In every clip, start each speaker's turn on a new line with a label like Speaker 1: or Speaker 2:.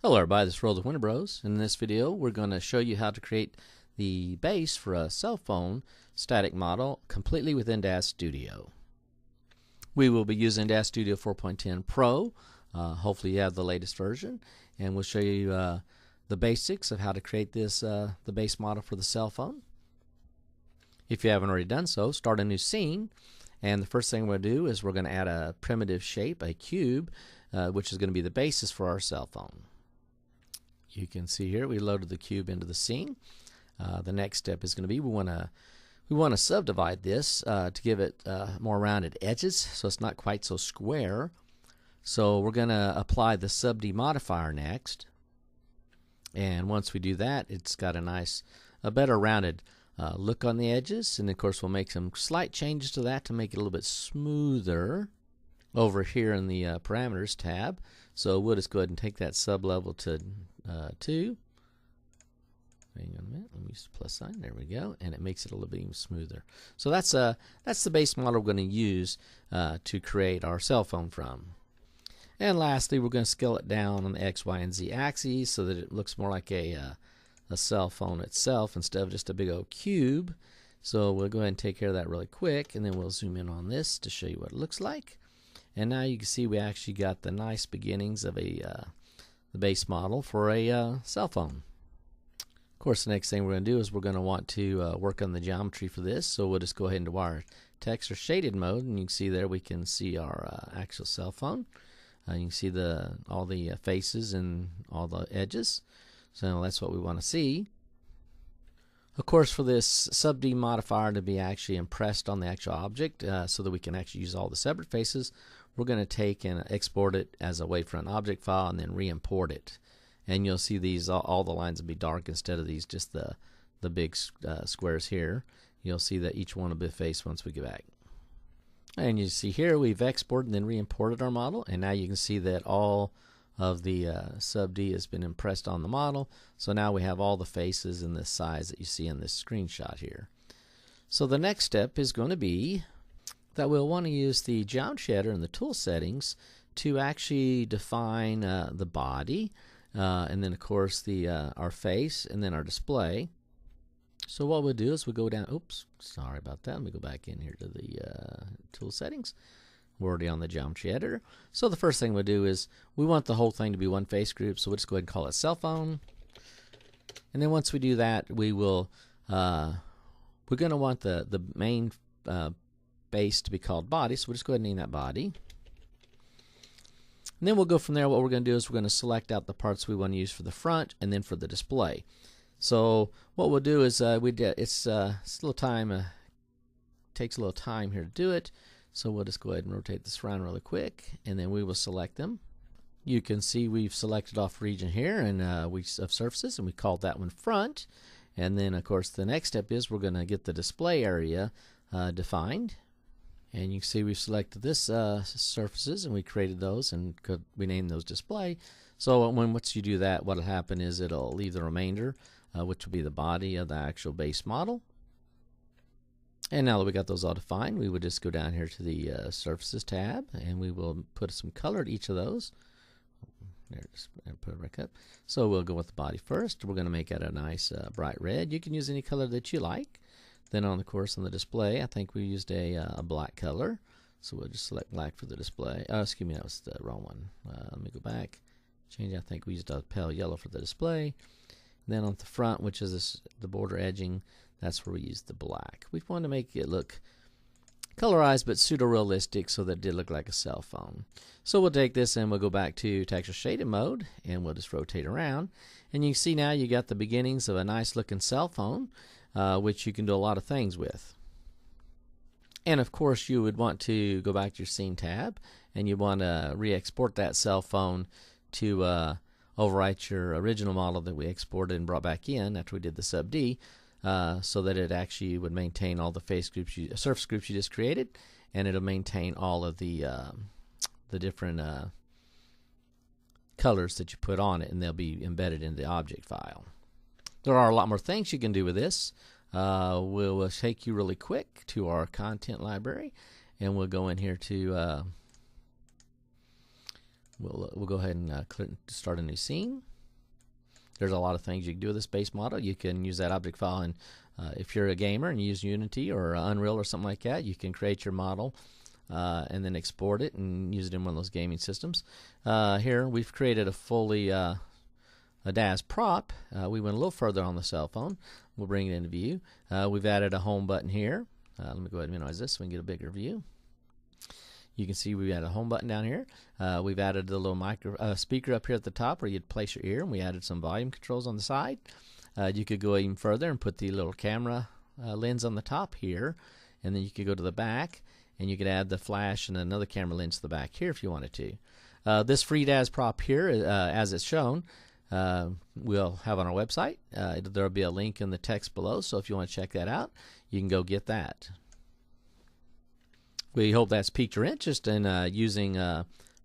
Speaker 1: Hello everybody, this is Rolls of Winterbrose. In this video we're going to show you how to create the base for a cell phone static model completely within Daz Studio. We will be using Daz Studio 4.10 Pro. Hopefully you have the latest version, and we'll show you the basics of how to create this the base model for the cell phone. If you haven't already done so, start a new scene, and the first thing we're going to do is we're going to add a primitive shape, a cube, which is going to be the basis for our cell phone. You can see here we loaded the cube into the scene. The next step is going to be we want to subdivide this to give it more rounded edges, so it's not quite so square. So we're going to apply the subd modifier next, and once we do that, it's got a better rounded look on the edges. And of course we'll make some slight changes to that to make it a little bit smoother over here in the parameters tab. So we'll just go ahead and take that sub level to 2. Hang on a minute, let me use the plus sign. There we go, and it makes it a little bit even smoother. So that's the base model we're going to use to create our cell phone from. And lastly, we're going to scale it down on the X, Y, and Z axes so that it looks more like a cell phone itself instead of just a big old cube. So we'll go ahead and take care of that really quick, and then we'll zoom in on this to show you what it looks like. And now you can see we actually got the nice beginnings of the base model for a cell phone. Of course, the next thing we're going to do is we're going to want to work on the geometry for this. So we'll just go ahead into our text or shaded mode, and you can see there we can see our actual cell phone. You can see all the faces and all the edges. So that's what we want to see. Of course, for this subd modifier to be actually impressed on the actual object so that we can actually use all the separate faces, we're going to take and export it as a wavefront object file and then re-import it. And you'll see these all the lines will be dark instead of these just the big squares here. You'll see that each one will be faced once we get back. And you see here we've exported and then re-imported our model, and now you can see that all of the subd has been impressed on the model. So now we have all the faces in this size that you see in this screenshot here. So the next step is going to be that we'll want to use the geometry editor and the tool settings to actually define the body, and then of course our face, and then our display. So what we'll do is we'll go down, oops, sorry about that, let me go back in here to the tool settings. We're already on the geometry editor. So the first thing we'll do is we want the whole thing to be one face group, so we'll just go ahead and call it cell phone. And then once we do that, we will we're going to want the main base to be called body, so we'll just go ahead and name that body. And then we'll go from there. What we're going to do is we're going to select out the parts we want to use for the front and then for the display. So what we'll do is it's a little time, takes a little time here to do it. So we'll just go ahead and rotate this around really quick, and then we will select them. You can see we've selected off region here and of surfaces, and we called that one front. And then of course the next step is we're going to get the display area defined. And you can see we've selected this surfaces, and we created those, and we named those display. So once you do that, what will happen is it'll leave the remainder, which will be the body of the actual base model. And now that we got those all defined, we would just go down here to the surfaces tab, and we will put some color to each of those. There, just put it back up. So we'll go with the body first. We're going to make it a nice bright red. You can use any color that you like. Then on the display, I think we used a black color. So we'll just select black for the display. Oh, excuse me, that was the wrong one. Let me go back. Change, I think we used a pale yellow for the display. And then on the front, which is the border edging, that's where we used the black. We want to make it look colorized but pseudo-realistic so that it did look like a cell phone. So we'll take this and we'll go back to texture shaded mode, and we'll just rotate around. And you can see now you got the beginnings of a nice looking cell phone, which you can do a lot of things with. And of course you would want to go back to your scene tab, and you want to re-export that cell phone to overwrite your original model that we exported and brought back in after we did the subd, so that it actually would maintain all the surface groups you just created, and it'll maintain all of the different colors that you put on it, and they'll be embedded in the object file. There are a lot more things you can do with this. We'll take you really quick to our content library, and we'll go in here to We'll go ahead and start a new scene. There's a lot of things you can do with this base model. You can use that object file, and if you're a gamer and you use Unity or Unreal or something like that, you can create your model and then export it and use it in one of those gaming systems. Here we've created a fully a Daz Prop. We went a little further on the cell phone. We'll bring it into view. We've added a home button here. Let me go ahead and minimize this so we can get a bigger view. You can see we've added a home button down here. We've added the little speaker up here at the top where you'd place your ear, and we added some volume controls on the side. You could go even further and put the little camera lens on the top here, and then you could go to the back and you could add the flash and another camera lens to the back here if you wanted to. This free Daz Prop here, as it's shown, we'll have on our website. There will be a link in the text below, so if you want to check that out, you can go get that. We hope that's piqued your interest in using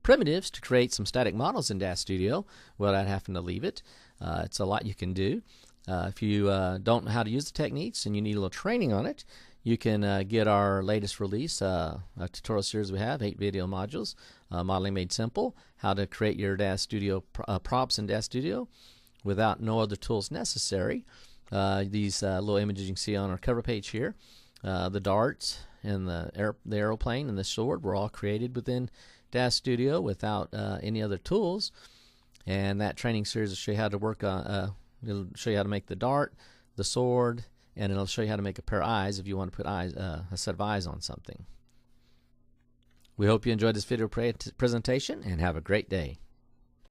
Speaker 1: primitives to create some static models in Daz Studio without having to leave it. It's a lot you can do. If you don't know how to use the techniques and you need a little training on it, you can get our latest release, a tutorial series we have, 8 video modules, Modeling Made Simple, how to create your Daz Studio props in Daz Studio without no other tools necessary. These little images you can see on our cover page here, the darts and the aeroplane and the sword were all created within Daz Studio without any other tools. And that training series will show you how to work on, it'll show you how to make the dart, the sword, and it'll show you how to make a pair of eyes if you want to put eyes, a set of eyes on something. We hope you enjoyed this video presentation and have a great day.